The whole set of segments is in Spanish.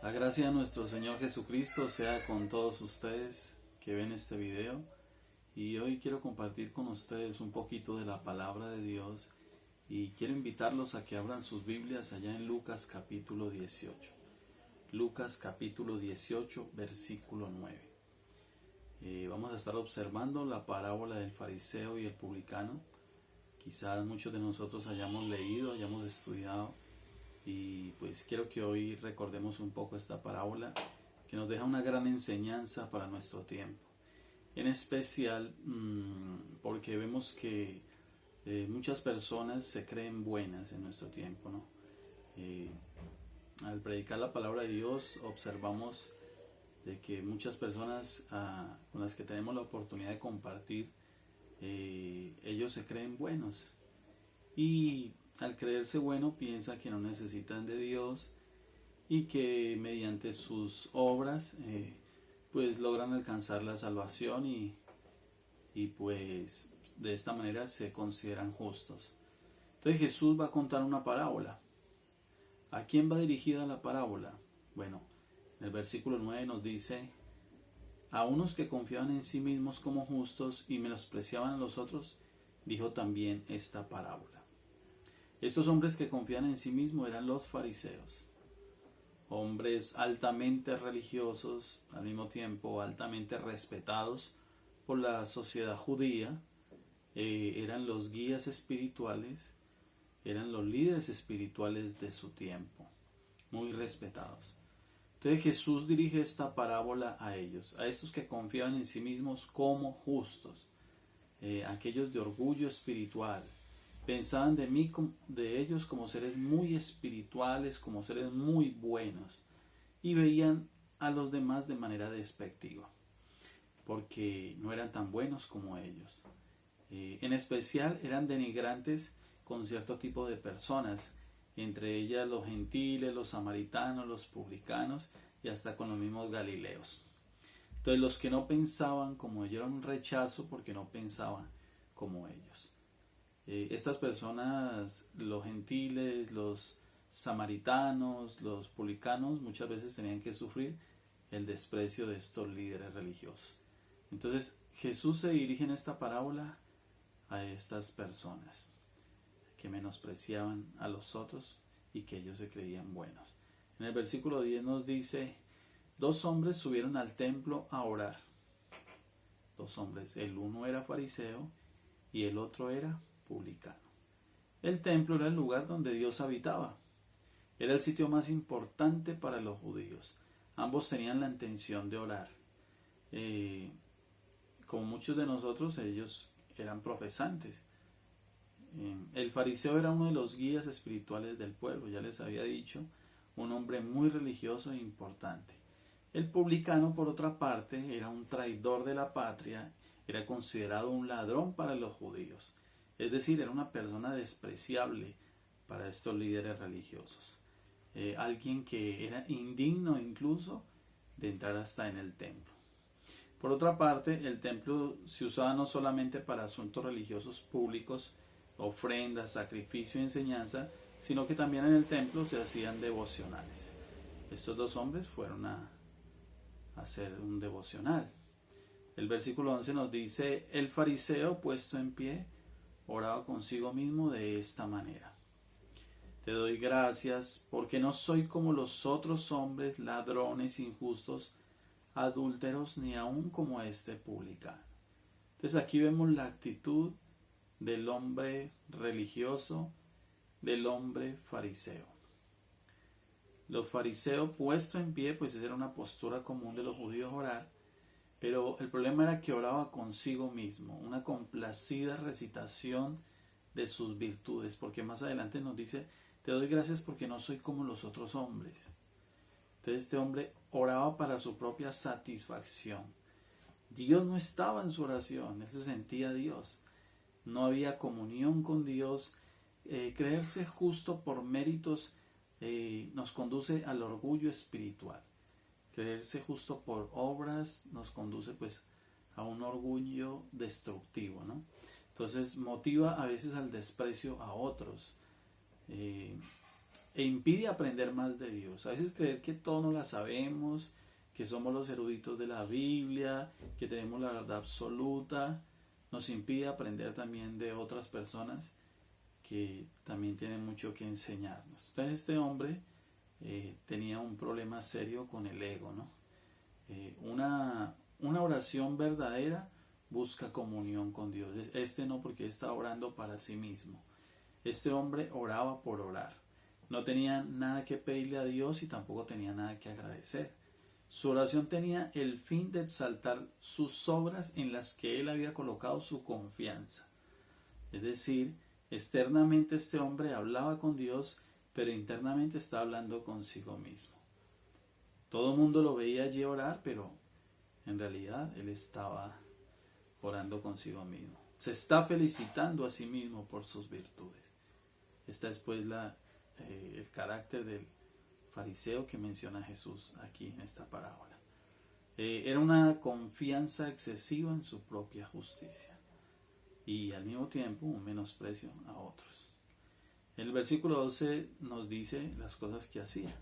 La gracia de nuestro Señor Jesucristo sea con todos ustedes que ven este video, y hoy quiero compartir con ustedes un poquito de la palabra de Dios y quiero invitarlos a que abran sus Biblias allá en Lucas capítulo 18. Lucas capítulo 18 versículo 9. Vamos a estar observando la parábola del fariseo y el publicano. Quizás muchos de nosotros hayamos leído, hayamos estudiado, y pues quiero que hoy recordemos un poco esta parábola que nos deja una gran enseñanza para nuestro tiempo. En especial porque vemos que muchas personas se creen buenas en nuestro tiempo, ¿no? Al predicar la palabra de Dios observamos de que muchas personas con las que tenemos la oportunidad de compartir, ellos se creen buenos, y al creerse bueno piensa que no necesitan de Dios y que mediante sus obras pues logran alcanzar la salvación y pues de esta manera se consideran justos. Entonces Jesús va a contar una parábola. ¿A quién va dirigida la parábola? Bueno, en el versículo 9 nos dice: a unos que confiaban en sí mismos como justos y menospreciaban a los otros, dijo también esta parábola. Estos hombres que confían en sí mismos eran los fariseos, hombres altamente religiosos, al mismo tiempo altamente respetados por la sociedad judía. Eran los guías espirituales, eran los líderes espirituales de su tiempo, muy respetados. Entonces Jesús dirige esta parábola a ellos, a estos que confiaban en sí mismos como justos, aquellos de orgullo espiritual. Pensaban de ellos como seres muy espirituales, como seres muy buenos, y veían a los demás de manera despectiva, porque no eran tan buenos como ellos. En especial eran denigrantes con cierto tipo de personas, entre ellas los gentiles, los samaritanos, los publicanos y hasta con los mismos galileos. Entonces los que no pensaban como ellos eran un rechazo porque no pensaban como ellos. Estas personas, los gentiles, los samaritanos, los publicanos, muchas veces tenían que sufrir el desprecio de estos líderes religiosos. Entonces Jesús se dirige en esta parábola a estas personas que menospreciaban a los otros y que ellos se creían buenos. En el versículo 10 nos dice: dos hombres subieron al templo a orar. Dos hombres, el uno era fariseo y el otro era publicano. El templo era el lugar donde Dios habitaba. Era el sitio más importante para los judíos. Ambos tenían la intención de orar. Como muchos de nosotros, ellos eran profesantes. El fariseo era uno de los guías espirituales del pueblo, ya les había dicho, un hombre muy religioso e importante. El publicano, por otra parte, era un traidor de la patria, era considerado un ladrón para los judíos. Es decir, era una persona despreciable para estos líderes religiosos. Alguien que era indigno incluso de entrar hasta en el templo. Por otra parte, el templo se usaba no solamente para asuntos religiosos públicos, ofrendas, sacrificio y enseñanza, sino que también en el templo se hacían devocionales. Estos dos hombres fueron a hacer un devocional. El versículo 11 nos dice: el fariseo, puesto en pie, oraba consigo mismo de esta manera: te doy gracias porque no soy como los otros hombres, ladrones, injustos, adúlteros, ni aun como este publicano. Entonces aquí vemos la actitud del hombre religioso, del hombre fariseo. Los fariseos, puesto en pie, pues esa era una postura común de los judíos orar, pero el problema era que oraba consigo mismo, una complacida recitación de sus virtudes, porque más adelante nos dice: te doy gracias porque no soy como los otros hombres. Entonces este hombre oraba para su propia satisfacción. Dios no estaba en su oración, él se sentía Dios. No había comunión con Dios. Creerse justo por méritos nos conduce al orgullo espiritual. Creerse justo por obras nos conduce pues a un orgullo destructivo, ¿no? Entonces motiva a veces al desprecio a otros. e impide aprender más de Dios. A veces creer que todo no la sabemos, que somos los eruditos de la Biblia, que tenemos la verdad absoluta, nos impide aprender también de otras personas que también tienen mucho que enseñarnos. Entonces este hombre tenía un problema serio con el ego, ¿no? Una oración verdadera busca comunión con Dios. Este no, porque está orando para sí mismo. Este hombre oraba por orar. No tenía nada que pedirle a Dios y tampoco tenía nada que agradecer. Su oración tenía el fin de exaltar sus obras en las que él había colocado su confianza. Es decir, externamente este hombre hablaba con Dios, pero internamente estaba hablando consigo mismo. Todo el mundo lo veía allí orar, pero en realidad él estaba orando consigo mismo. Se está felicitando a sí mismo por sus virtudes. Esta es pues el carácter del fariseo que menciona Jesús aquí en esta parábola. Era una confianza excesiva en su propia justicia y al mismo tiempo un menosprecio a otros. El versículo 12 nos dice las cosas que hacía.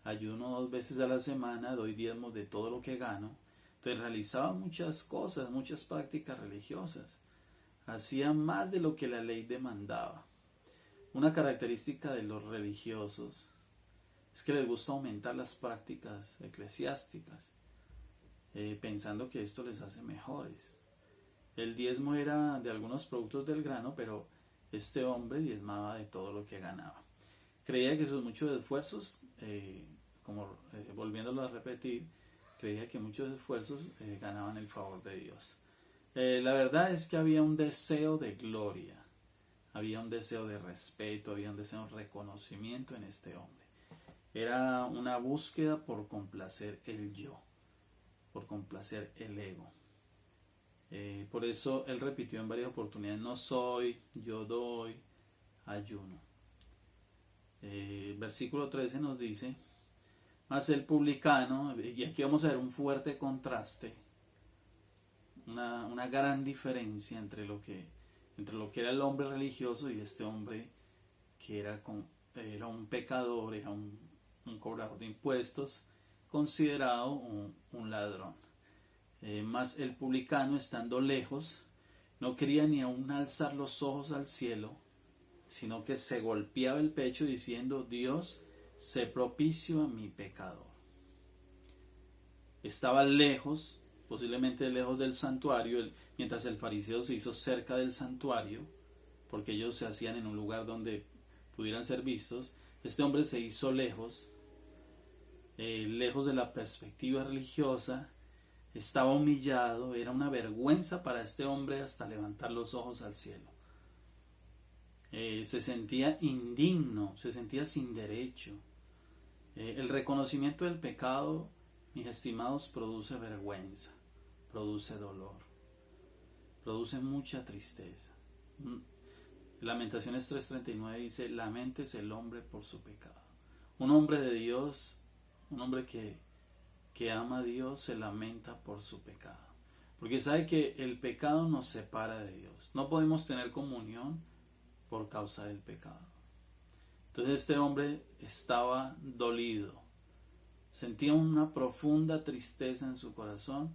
Ayuno 2 veces a la semana, doy diezmos de todo lo que gano. Entonces realizaba muchas cosas, muchas prácticas religiosas. Hacía más de lo que la ley demandaba. Una característica de los religiosos es que les gusta aumentar las prácticas eclesiásticas, pensando que esto les hace mejores. El diezmo era de algunos productos del grano, pero este hombre diezmaba de todo lo que ganaba. Creía que sus muchos esfuerzos, volviéndolo a repetir, creía que muchos esfuerzos ganaban el favor de Dios. La verdad es que había un deseo de gloria, había un deseo de respeto, había un deseo de reconocimiento en este hombre. Era una búsqueda por complacer el yo, por complacer el ego. Por eso él repitió en varias oportunidades: no soy, yo doy, ayuno. Versículo 13 nos dice: mas el publicano, y aquí vamos a ver un fuerte contraste, una gran diferencia entre lo que era el hombre religioso y este hombre que era un pecador, era un cobrador de impuestos, considerado un ladrón. Mas el publicano, estando lejos, no quería ni aún alzar los ojos al cielo, sino que se golpeaba el pecho diciendo: Dios, sé propicio a mi pecador. Estaba lejos, posiblemente lejos del santuario, mientras el fariseo se hizo cerca del santuario, porque ellos se hacían en un lugar donde pudieran ser vistos. Este hombre se hizo lejos de la perspectiva religiosa, estaba humillado, era una vergüenza para este hombre hasta levantar los ojos al cielo. Se sentía indigno, se sentía sin derecho. El reconocimiento del pecado, mis estimados, produce vergüenza, produce dolor, produce mucha tristeza. Lamentaciones 3:39 dice: laméntese el hombre por su pecado. Un hombre de Dios, un hombre que ama a Dios, se lamenta por su pecado, porque sabe que el pecado nos separa de Dios. No podemos tener comunión por causa del pecado. Entonces este hombre estaba dolido, sentía una profunda tristeza en su corazón,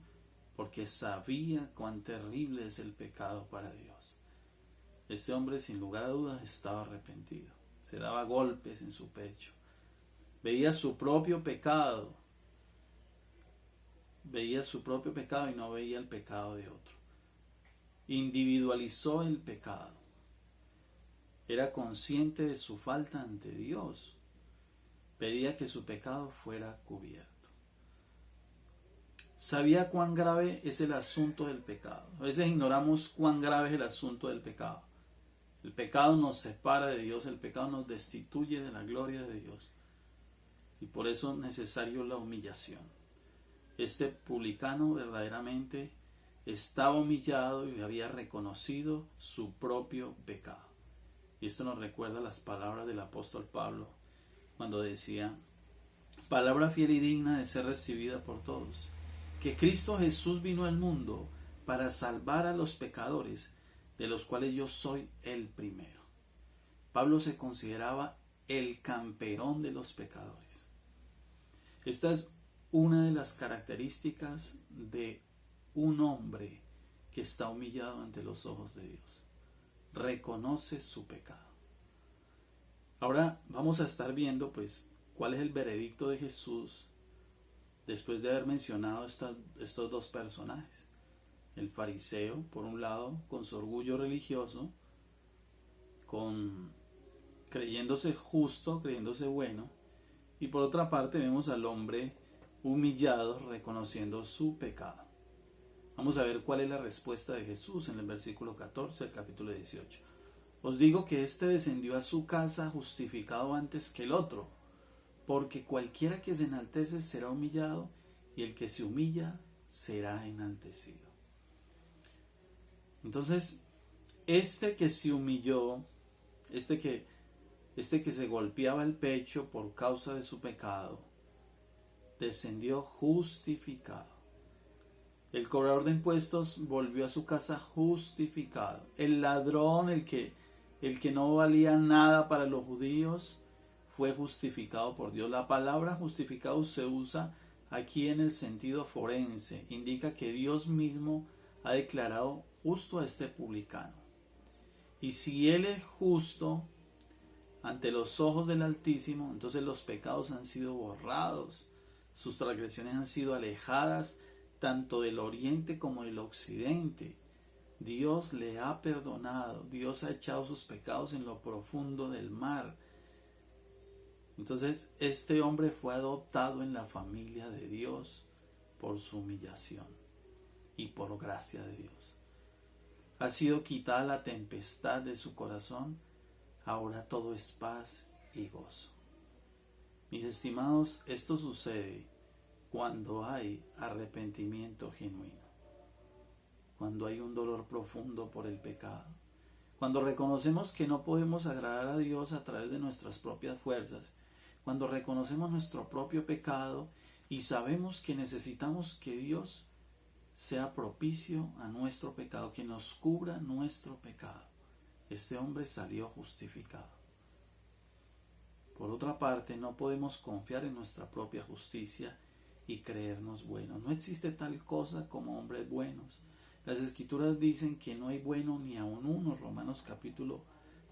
porque sabía cuán terrible es el pecado para Dios. Este hombre, sin lugar a dudas, estaba arrepentido. Se daba golpes en su pecho. Veía su propio pecado y no veía el pecado de otro. Individualizó el pecado. Era consciente de su falta ante Dios. Pedía que su pecado fuera cubierto. Sabía cuán grave es el asunto del pecado. A veces ignoramos cuán grave es el asunto del pecado. El pecado nos separa de Dios, el pecado nos destituye de la gloria de Dios. Y por eso es necesario la humillación. Este publicano verdaderamente estaba humillado y había reconocido su propio pecado. Y esto nos recuerda las palabras del apóstol Pablo cuando decía: palabra fiel y digna de ser recibida por todos, que Cristo Jesús vino al mundo para salvar a los pecadores, de los cuales yo soy el primero. Pablo se consideraba el campeón de los pecadores. Esta es una de las características de un hombre que está humillado ante los ojos de Dios. Reconoce su pecado. Ahora vamos a estar viendo pues cuál es el veredicto de Jesús después de haber mencionado estos dos personajes. El fariseo, por un lado, con su orgullo religioso, creyéndose justo, creyéndose bueno, y por otra parte vemos al hombre humillado, reconociendo su pecado. Vamos a ver cuál es la respuesta de Jesús en el versículo 14 del capítulo 18. Os digo que éste descendió a su casa justificado antes que el otro, porque cualquiera que se enaltece será humillado, y el que se humilla será enaltecido. Entonces, este que se humilló, este que se golpeaba el pecho por causa de su pecado, descendió justificado. El cobrador de impuestos volvió a su casa justificado. El ladrón, el que no valía nada para los judíos, fue justificado por Dios. La palabra justificado se usa aquí en el sentido forense. Indica que Dios mismo ha declarado justo a este publicano. Y si él es justo ante los ojos del Altísimo, entonces los pecados han sido borrados, sus transgresiones han sido alejadas tanto del oriente como del occidente. Dios le ha perdonado, Dios ha echado sus pecados en lo profundo del mar. Entonces este hombre fue adoptado en la familia de Dios por su humillación y por gracia de Dios. Ha sido quitada la tempestad de su corazón, ahora todo es paz y gozo. Mis estimados, esto sucede cuando hay arrepentimiento genuino, cuando hay un dolor profundo por el pecado, cuando reconocemos que no podemos agradar a Dios a través de nuestras propias fuerzas, cuando reconocemos nuestro propio pecado y sabemos que necesitamos que Dios sea propicio a nuestro pecado, que nos cubra nuestro pecado. Este hombre salió justificado. Por otra parte, no podemos confiar en nuestra propia justicia y creernos buenos. No existe tal cosa como hombres buenos. Las Escrituras dicen que no hay bueno ni aun uno. Romanos capítulo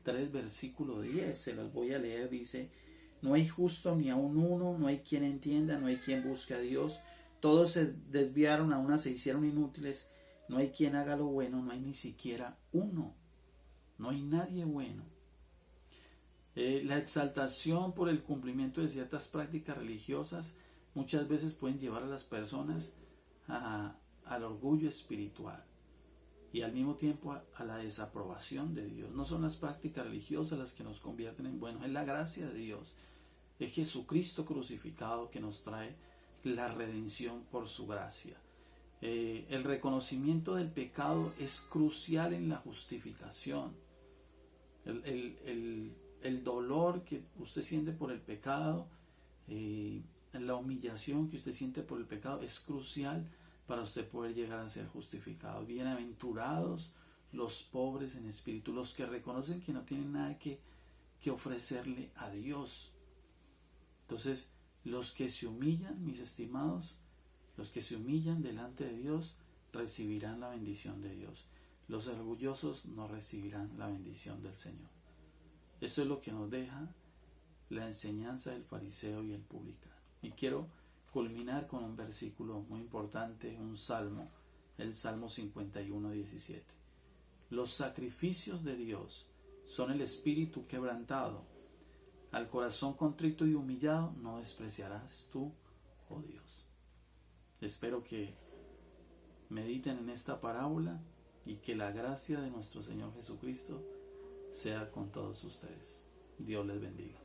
3, versículo 10. Se los voy a leer. Dice: no hay justo ni aun uno, no hay quien entienda, no hay quien busque a Dios. Todos se desviaron, a una se hicieron inútiles. No hay quien haga lo bueno, no hay ni siquiera uno. No hay nadie bueno. La exaltación por el cumplimiento de ciertas prácticas religiosas muchas veces pueden llevar a las personas al orgullo espiritual y al mismo tiempo a la desaprobación de Dios. No son las prácticas religiosas las que nos convierten en buenos, es la gracia de Dios. Es Jesucristo crucificado que nos trae la redención por su gracia. El reconocimiento del pecado es crucial en la justificación. El dolor que usted siente por el pecado, la humillación que usted siente por el pecado es crucial para usted poder llegar a ser justificado. Bienaventurados los pobres en espíritu, los que reconocen que no tienen nada que ofrecerle a Dios. Entonces, los que se humillan, mis estimados, los que se humillan delante de Dios recibirán la bendición de Dios. Los orgullosos no recibirán la bendición del Señor. Eso es lo que nos deja la enseñanza del fariseo y el publicano. Y quiero culminar con un versículo muy importante, un salmo, el Salmo 51:17. Los sacrificios de Dios son el espíritu quebrantado. Al corazón contrito y humillado no despreciarás tú, oh Dios. Espero que mediten en esta parábola y que la gracia de nuestro Señor Jesucristo sea con todos ustedes. Dios les bendiga.